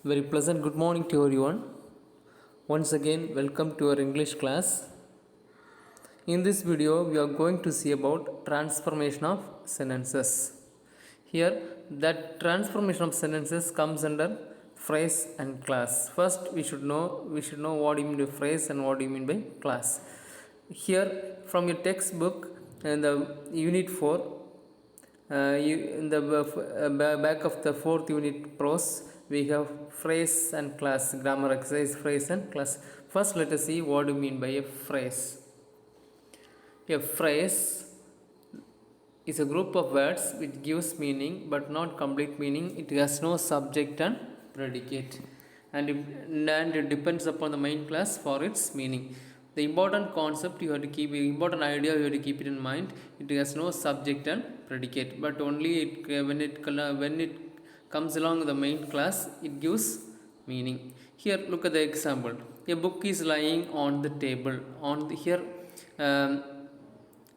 Very pleasant good morning to everyone. Once again, welcome to our English class. In this video, we are going to see about transformation of sentences. Here, that transformation of sentences comes under phrase and class. First, we should know what you mean by phrase and what you mean by class. Here, from your textbook and the unit 4, in the back of the fourth unit prose, we have phrase and class, grammar exercise, phrase and class. First, let us see what you mean by a phrase. A phrase is a group of words which gives meaning but not complete meaning. It has no subject and predicate, and it depends upon the main class for its meaning. The important concept you have to keep, important idea you have to keep it in mind. It has no subject and predicate, but only when it comes along the main class, it gives meaning. Here, look at the example. A book is lying on the table.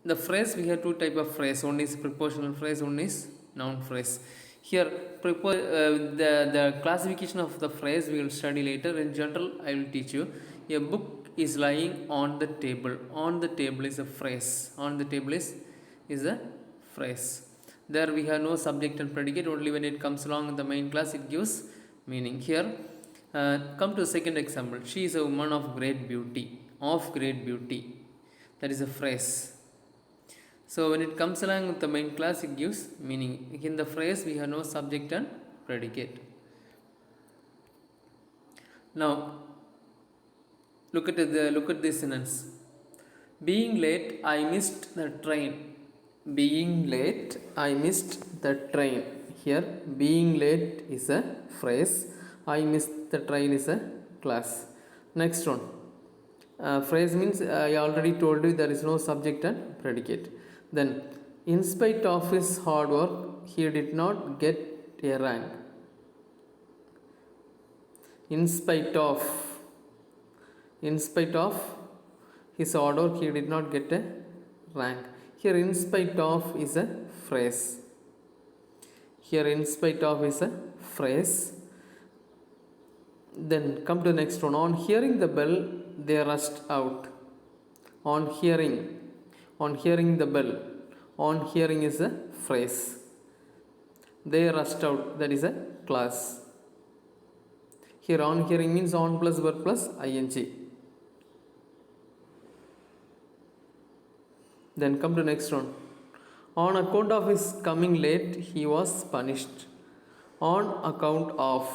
The phrase, we have two type of phrase. One is prepositional phrase, one is noun phrase. Here, the classification of the phrase we will study later. In general, I will teach you. A book is lying on the table. On the table is a phrase. On the table is a phrase. There we have no subject and predicate. Only when it comes along in the main class, it gives meaning. Here, come to the second example. She is a woman of great beauty. Of great beauty. That is a phrase. So when it comes along with the main class, it gives meaning. In the phrase, we have no subject and predicate. Now, look at this sentence. Being late, I missed the train. Being late, I missed the train. Here, being late is a phrase. I missed the train is a class. Next one. Phrase means I already told you there is no subject and predicate. Then, in spite of his hard work, he did not get a rank. In spite of his hard work, he did not get a rank. Here, in spite of is a phrase. Here, in spite of is a phrase. Then come to the next one. On hearing the bell, they rushed out. On hearing the bell. On hearing is a phrase. They rushed out. That is a class. Here, on hearing means on plus verb plus ing. Then come to next one. On account of his coming late, he was punished. On account of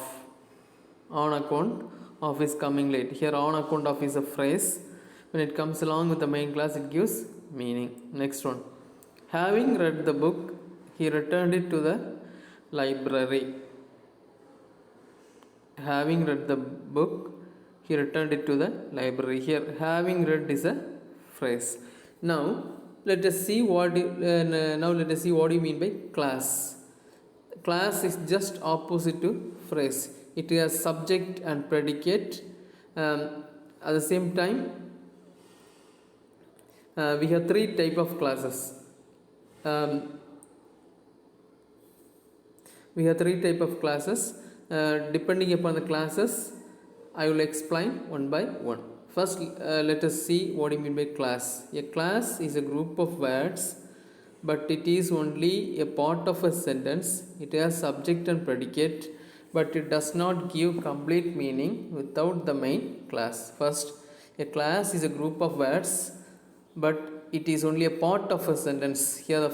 his coming late. Here, on account of is a phrase. When it comes along with the main class, it gives meaning. Next one. Having read the book, he returned it to the library. Having read the book, he returned it to the library. Here, having read is a phrase. Now, let us see what you mean by class. Class is just opposite to phrase. It has subject and predicate. At the same time, we have three type of classes. Depending upon the classes, I will explain one by one. First, let us see what you mean by class. A class is a group of words, but it is only a part of a sentence. It has subject and predicate, but it does not give complete meaning without the main class. First, a class is a group of words, but it is only a part of a sentence. Here the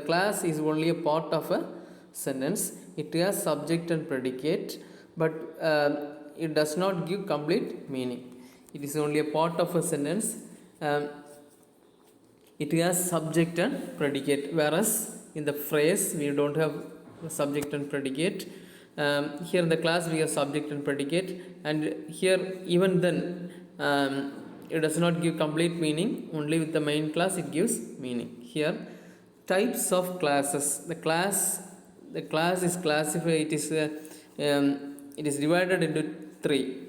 class is only a part of a sentence. It has subject and predicate, but it does not give complete meaning. It is only a part of a sentence. It has subject and predicate, whereas in the phrase we don't have subject and predicate. Here in the class we have subject and predicate, and here even then it does not give complete meaning. Only with the main class it gives meaning. Here, types of classes. The class is classified. It is divided into three.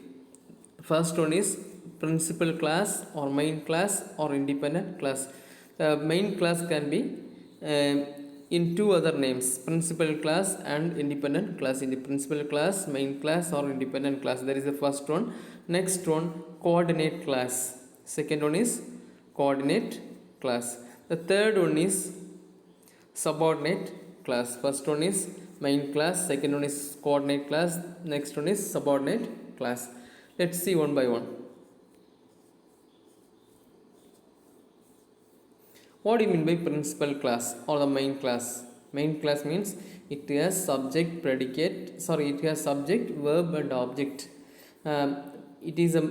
First one is principal class or main class or independent class. The main class can be in two other names, principal class and independent class. In the principal class, main class or independent class, that is the first one. Next one, coordinate class. Second one is coordinate class. The third one is subordinate class. First one is main class, second one is coordinate class, next one is subordinate class. Let's see one by one. What do you mean by principal class or the main class? Main class means it has subject, predicate, it has subject, verb and object. It is a,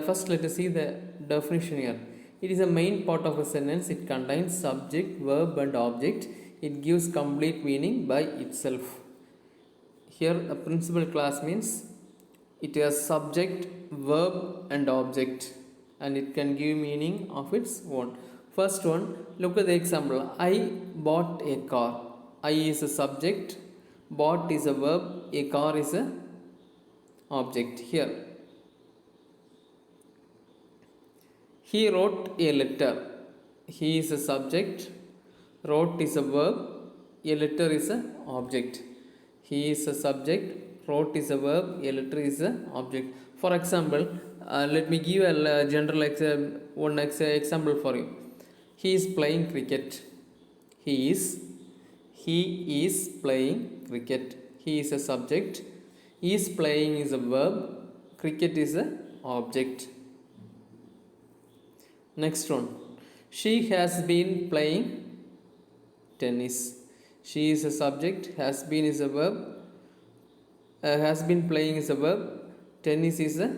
first let us see the definition here. It is a main part of a sentence. It contains subject, verb and object. It gives complete meaning by itself. Here a principal class means it has subject, verb and object, and it can give meaning of its own. First one, look at the example. I bought a car. I is a subject, bought is a verb, a car is a object. Here, he wrote a letter. He is a subject, wrote is a verb, a letter is a object. He is a subject, wrote is a verb, a letter is a object. For example, let me give a general example for you. He is playing cricket. He is playing cricket. He is a subject. He is playing is a verb. Cricket is a object. Next one. She has been playing tennis. She is a subject. Has been is a verb. Has been playing is a verb. Tennis is a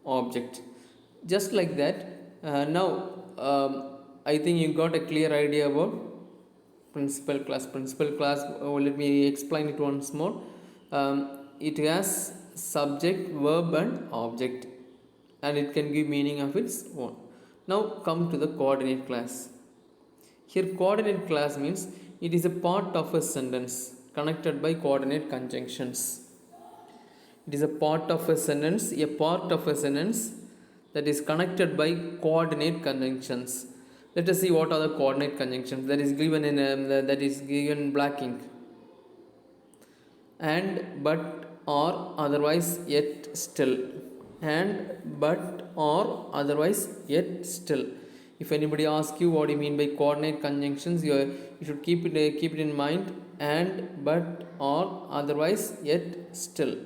object. Just like that. Now. I think you got a clear idea about principal class. Principal class, let me explain it once more. It has subject, verb and object, and it can give meaning of its own. Now come to the coordinate class. Here coordinate class means it is a part of a sentence connected by coordinate conjunctions. It is a part of a sentence, that is connected by coordinate conjunctions. Let us see what are the coordinate conjunctions. That is given in black ink. And, but, or, otherwise, yet, still. And, but, or, otherwise, yet, still. If anybody asks you what do you mean by coordinate conjunctions, you should keep it in mind. And, but, or, otherwise, yet, still.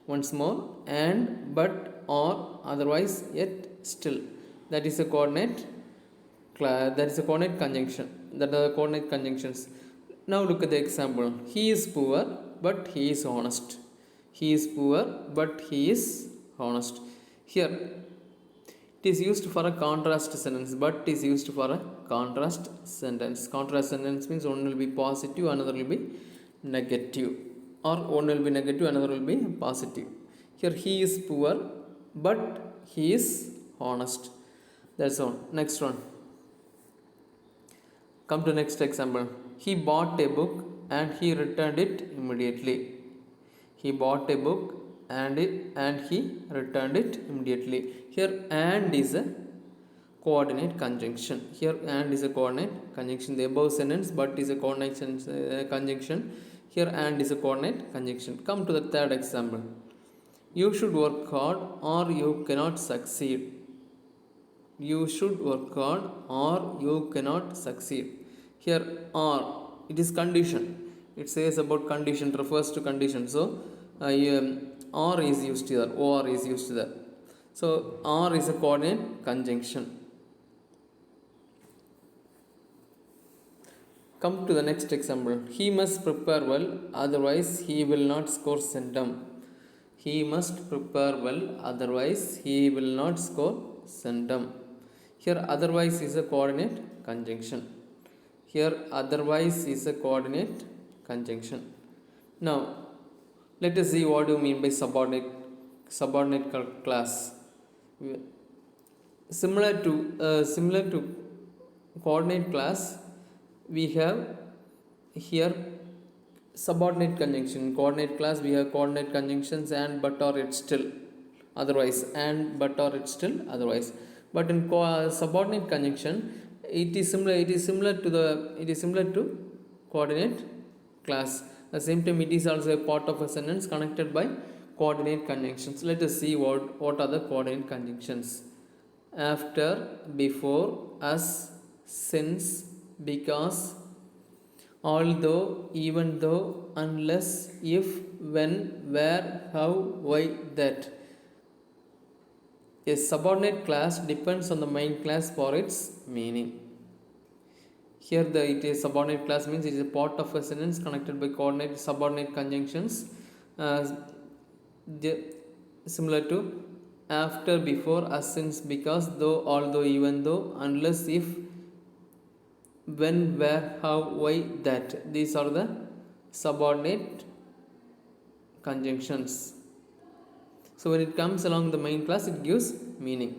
Once more. And, but, or, otherwise, yet, still. That is a coordinate. That is a coordinate conjunction. That are the coordinate conjunctions. Now look at the example. He is poor, but he is honest. He is poor, but he is honest. Here, it is used for a contrast sentence. But is used for a contrast sentence. Contrast sentence means one will be positive, another will be negative. Or one will be negative, another will be positive. Here, he is poor, but he is honest. That's all. Next one. Come to next example. He bought a book and he returned it immediately. He bought a book and he returned it immediately. Here and is a coordinate conjunction. Here and is a coordinate conjunction. The above sentence but is a coordinate conjunction. Here and is a coordinate conjunction. Come to the third example. You should work hard or you cannot succeed. You should work hard or you cannot succeed. Here or, it is condition. It says about condition, refers to condition. So or is used here, or is used there. So or is a coordinate conjunction. Come to the next example. He must prepare well, otherwise he will not score centum. He must prepare well, otherwise he will not score centum. Here otherwise is a coordinate conjunction. Here otherwise is a coordinate conjunction. Now let us see what you mean by subordinate class. Similar to coordinate class, we have here subordinate conjunction. Coordinate class we have coordinate conjunctions and but or it still otherwise, and but or it still otherwise. But in subordinate conjunction, it is similar to coordinate class. At the same time, it is also a part of a sentence connected by coordinate conjunctions. Let us see what are the coordinate conjunctions. After, before, as, since, because, although, even though, unless, if, when, where, how, why, that. A subordinate class depends on the main class for its meaning. Here it is subordinate class means it is a part of a sentence connected by coordinate subordinate conjunctions, similar to after, before, as, since, because, though, although, even though, unless, if, when, where, how, why, that. These are the subordinate conjunctions. So when it comes along the main class, it gives meaning.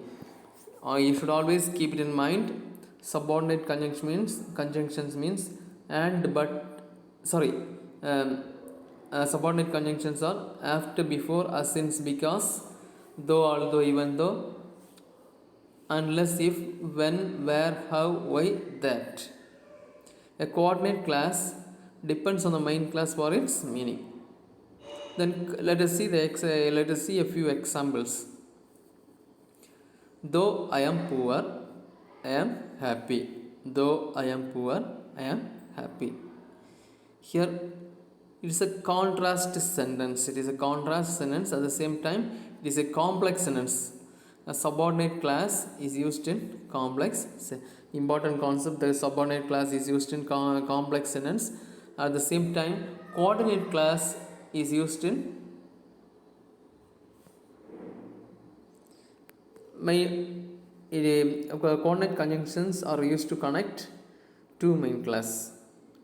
You should always keep it in mind. Subordinate conjunctions means and, but, sorry. Subordinate conjunctions are after, before, as, since, because, though, although, even though, unless, if, when, where, how, why, that. A coordinate class depends on the main class for its meaning. Then let us see a few examples. Though I am poor, I am happy. Though I am poor, I am happy. Here it is a contrast sentence. It is a contrast sentence. At the same time, it is a complex sentence. A subordinate class is used in complex. Important concept. The subordinate class is used in complex sentence. At the same time, coordinate class is used in coordinate conjunctions are used to connect two main class.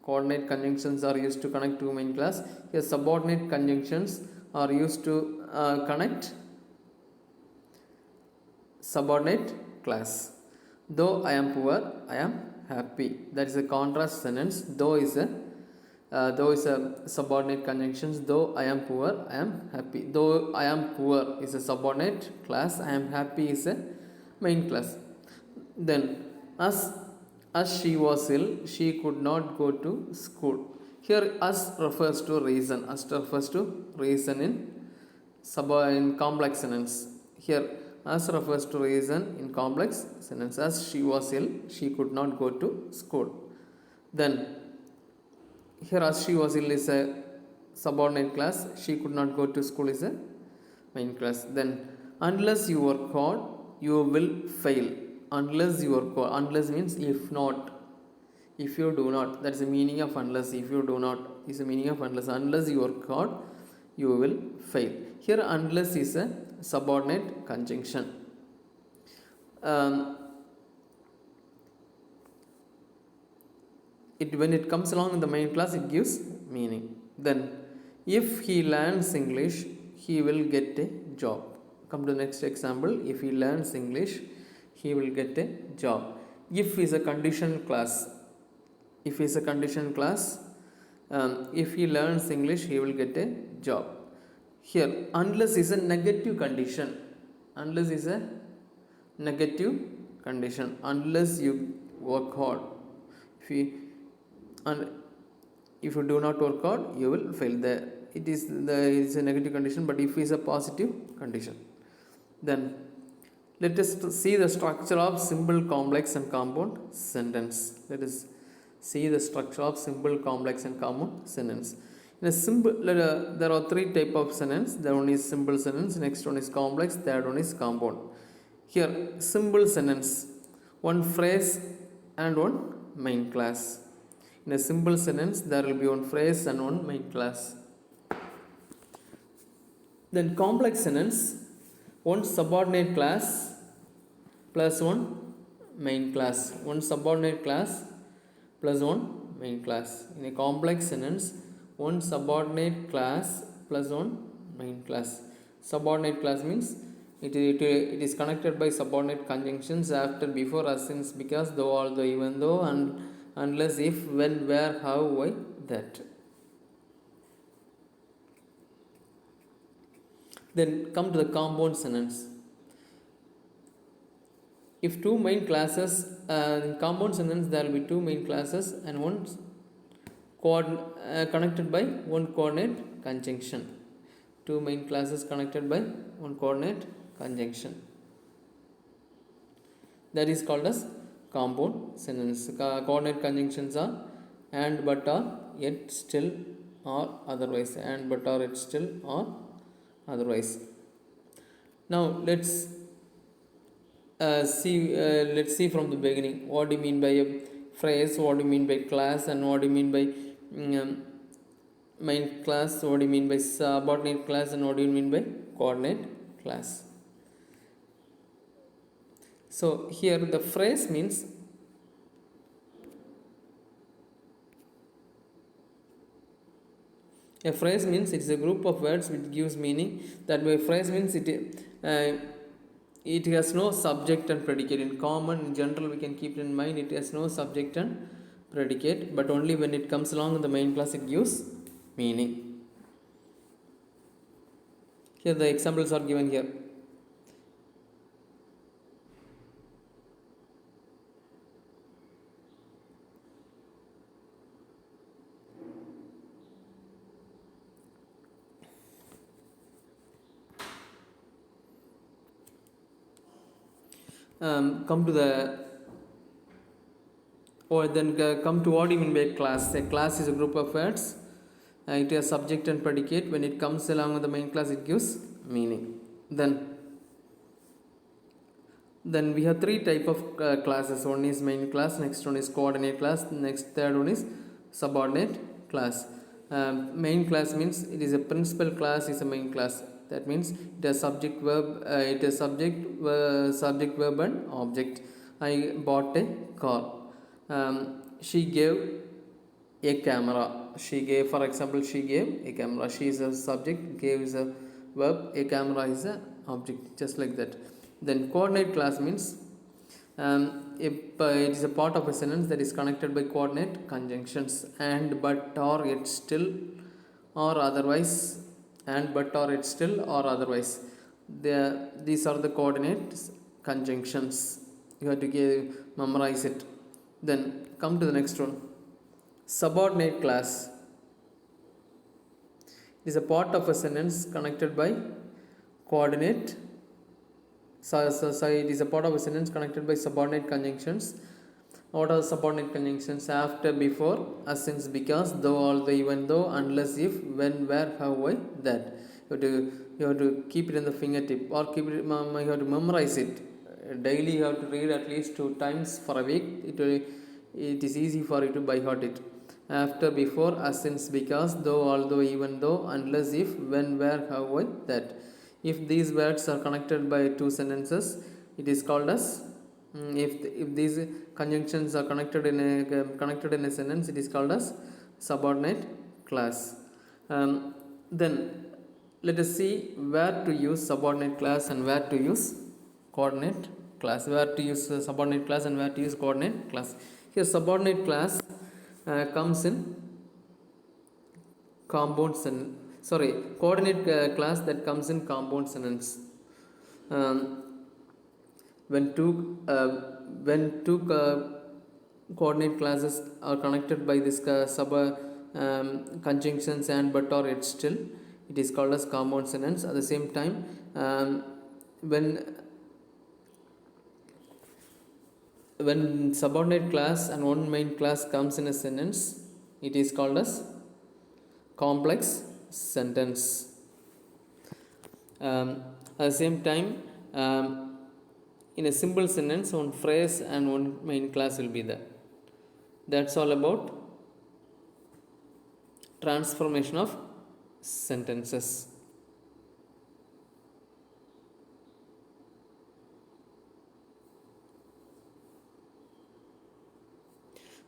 Coordinate conjunctions are used to connect two main class. Here subordinate conjunctions are used to connect subordinate class. Though I am poor, I am happy. That is a contrast sentence. Though is a subordinate conjunctions. Though I am poor, I am happy. Though I am poor is a subordinate class. I am happy is a main class. Then as she was ill, she could not go to school. Here as refers to reason. As refers to reason in complex sentence. Here as refers to reason in complex sentence. As she was ill, she could not go to school. Then here as she was ill is a subordinate class. She could not go to school is a main class. Then unless you work hard, you will fail. Unless you work hard. Unless means if not. If you do not. That's the meaning of unless. If you do not is the meaning of unless. Unless you work hard, you will fail. Here unless is a subordinate conjunction. When it comes along in the main class, it gives meaning. Then if he learns English, he will get a job. Come to the next example. If he learns English, he will get a job. If is a conditional class. If is a conditional class, if he learns English, he will get a job. Here unless is a negative condition. Unless is a negative condition. Unless you work hard. If you do not work hard, you will fail. It is a negative condition, but if is a positive condition. Then let us see the structure of simple, complex and compound sentence. Let us see the structure of simple, complex and compound sentence. In a simple, there are three types of sentence. The one is simple sentence, next one is complex, third one is compound. Here simple sentence, one phrase and one main class. In a simple sentence, there will be one phrase and one main class. Then complex sentence, one subordinate class plus one main class. One subordinate class plus one main class. In a complex sentence, one subordinate class plus one main class. Subordinate class means it is connected by subordinate conjunctions after, before, as, since, because, though, although, even though, and unless, if, when, where, how, why, that. Then come to the compound sentence. if two main classes, in compound sentence there will be two main classes and one connected by one coordinate conjunction. Two main classes connected by one coordinate conjunction. That is called as compound sentence. Coordinate conjunctions are and, but, or, yet, still, or otherwise. And, but, or, yet, still, or otherwise. Now let's see from the beginning. What do you mean by a phrase? What do you mean by class? And what do you mean by main class? What do you mean by subordinate class? And what do you mean by coordinate class? So here the phrase means a phrase means it is a group of words which gives meaning. That way, phrase means it has no subject and predicate. In common, in general, we can keep it in mind. It has no subject and predicate, but only when it comes along in the main class, it gives meaning. Here the examples are given here. Come to what do you mean by class? A class is a group of words. It has subject and predicate. When it comes along with the main class, it gives meaning. Then we have three type of classes. One is main class, next one is coordinate class, next third one is subordinate class. Main class means it is a principal class, is a main class. That means it has subject verb, subject verb and object. I bought a car. She gave a camera. She gave, for example, she gave a camera. She is a subject, gave is a verb, a camera is a object, just like that. Then coordinate class means it is a part of a sentence that is connected by coordinate conjunctions and, but, or, yet, still, or otherwise. And, but, or, yet, still, or otherwise. These are the coordinate conjunctions. You have to memorize it. Then come to the next one. Subordinate class. It is a part of a sentence connected by coordinate. So it is a part of a sentence connected by subordinate conjunctions. What are subordinate conjunctions? After, before, as, since, because, though, although, even though, unless, if, when, where, how, why, that. You have to keep it in the fingertip, or you have to memorize it. Daily you have to read at least 2 times for a week. It is easy for you to by heart it. After, before, as, since, because, though, although, even though, unless, if, when, where, how, why, that. If these words are connected by 2 sentences, it is called as if these conjunctions are connected in a sentence, it is called as subordinate class. Then let us see where to use subordinate class and where to use coordinate class. Where to use subordinate class and where to use coordinate class. Here subordinate class comes in compound sentence. Coordinate class that comes in compound sentence. When two coordinate classes are connected by this conjunctions and, but, or, yet, still, it is called as compound sentence. At the same time, when subordinate class and one main class comes in a sentence, it is called as complex sentence. At the same time, in a simple sentence, one phrase and one main class will be there. That's all about transformation of sentences.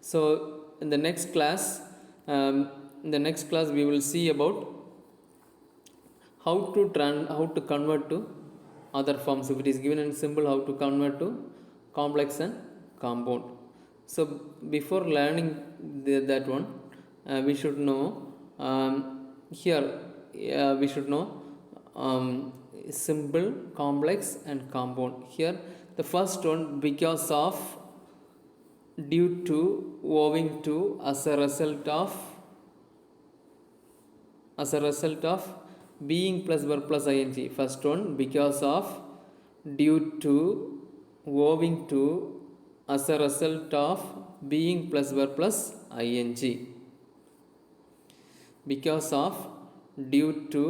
So in the next class, we will see about how to convert to other forms. If it is given in simple, how to convert to complex and compound. So before learning that one, we should know simple, complex and compound. Here The first one, because of, due to, owing to, as a result of, being plus verb plus ing. First one, because of, due to, owing to, as a result of, being plus verb plus ing. Because of, due to,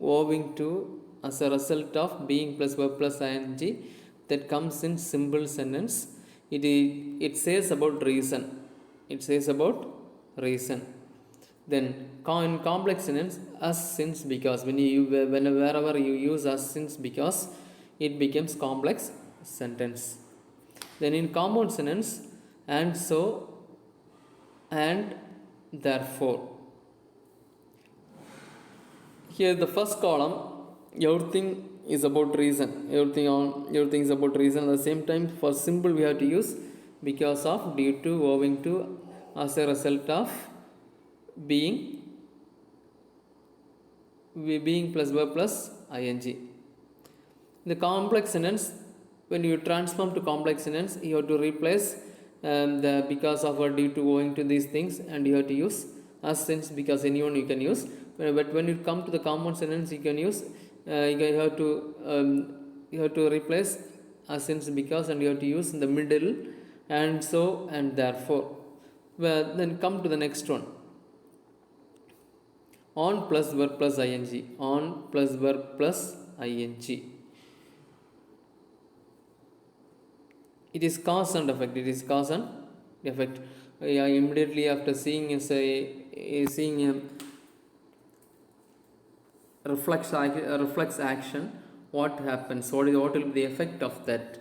owing to, as a result of, being plus verb plus ing, that comes in simple sentence. It says about reason. Then in complex sentence, as, since, because. Wherever you use as, since, because, it becomes complex sentence. Then in compound sentence, and so, and therefore. Here the first column, everything is about reason. Everything is about reason. At the same time, for simple we have to use because of, due to, owing to, as a result of, being plus verb plus ing. The complex sentence, when you transform to complex sentence, you have to replace the because of or due to, owing to, these things, and you have to use as, since, because. Anyone you can use, but when you come to the compound sentence, you can use you have to replace as, since, because, and you have to use in the middle, and so, and therefore. Well, then come to the next one, on plus verb plus ing. On plus verb plus ing. It is cause and effect. Immediately after seeing a reflex action, what happens? What will be the effect of that?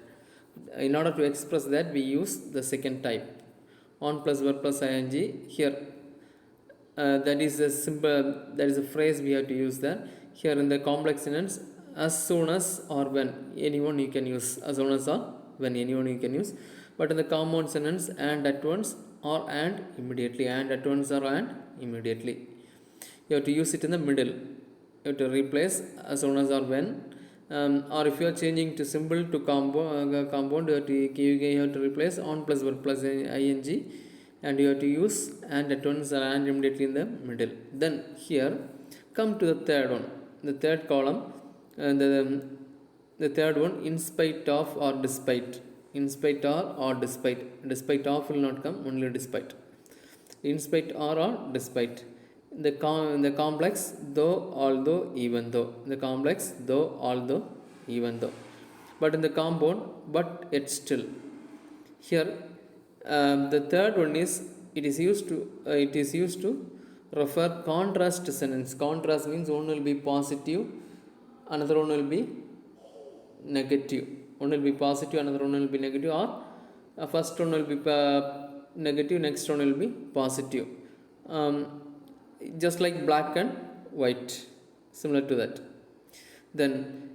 In order to express that, we use the second type, on plus verb plus ing. Here, that is a phrase we have to use that. Here in the complex sentence, as soon as or when, anyone you can use. As soon as or when, anyone you can use. But in the compound sentence, and at once or and immediately. And at once or and immediately. You have to use it in the middle. You have to replace as soon as or when. Or if you are changing to simple to compound, you have to replace on plus verb plus ing, and you have to use and at once or and immediately in the middle. Then here, come to the third one, the third column, and the third one, in spite of or despite. In spite or despite. Despite of will not come, only despite. In spite or despite. The complex, though, although, even though. The complex, though, although, even though. But in the compound, but yet still. Here, the third one is, it is used to refer contrast sentence. Contrast means one will be positive, another one will be negative. One will be positive, another one will be negative, or first one will be negative, next one will be positive. Just like black and white, similar to that. Then,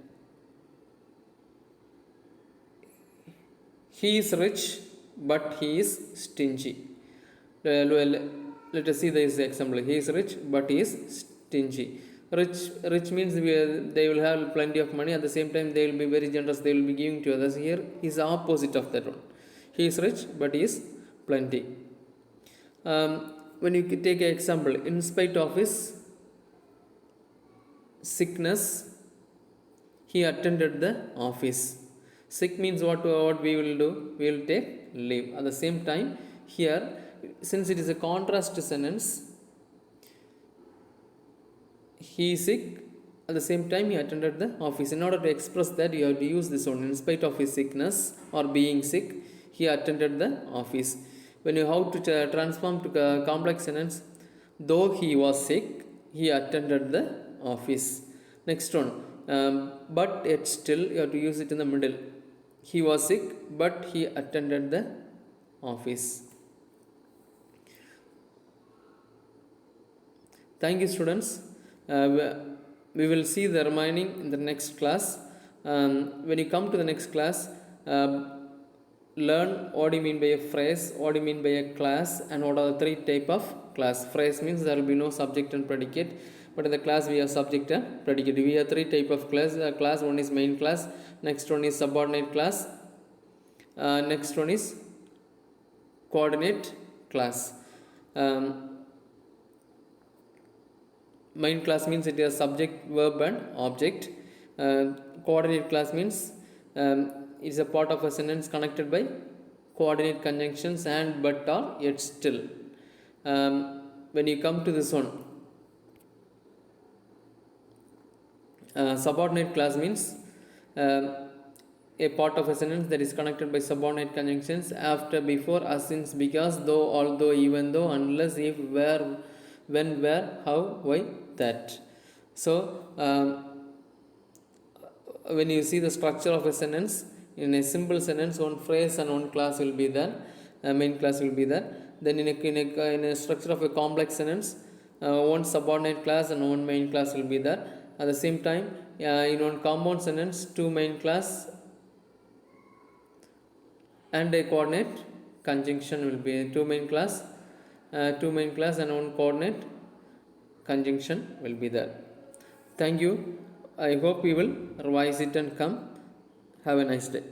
he is rich, but he is stingy. Let us see this example. He is rich, but he is stingy. Rich means they will have plenty of money. At the same time, they will be very generous. They will be giving to others. Here is the opposite of that one. He is rich, but he is plenty. When you take an example, in spite of his sickness, he attended the office. Sick means what we will do? We will take leave. At the same time, here, since it is a contrast sentence, he is sick, at the same time he attended the office. In order to express that, you have to use this one. In spite of his sickness or being sick, he attended the office. When you have to transform to complex sentence, though he was sick, he attended the office. Next one, but yet still, you have to use it in the middle. He was sick, but he attended the office. Thank you, students. We will see the remaining in the next class. When you come to the next class, learn what do you mean by a phrase, what do you mean by a class, and what are the three type of class. Phrase means there will be no subject and predicate, but in the class we have subject and predicate. We have three type of class. Class one is main class, next one is subordinate class, Next one is coordinate class. Um, Main class means it is subject, verb, and object. Coordinate class means it's a part of a sentence connected by coordinate conjunctions and but or yet still. When you come to this one, subordinate class means a part of a sentence that is connected by subordinate conjunctions after, before, as, since, because, though, although, even though, unless, if, where, when, where, how, why, that. So when you see the structure of a sentence, in a simple sentence, one phrase and one class will be there, main class will be there. Then in a structure of a complex sentence, one subordinate class and one main class will be there. At the same time, in one compound sentence, two main class and a coordinate conjunction will be two main class and one coordinate conjunction will be there. Thank you. I hope you will revise it and come. Have a nice day.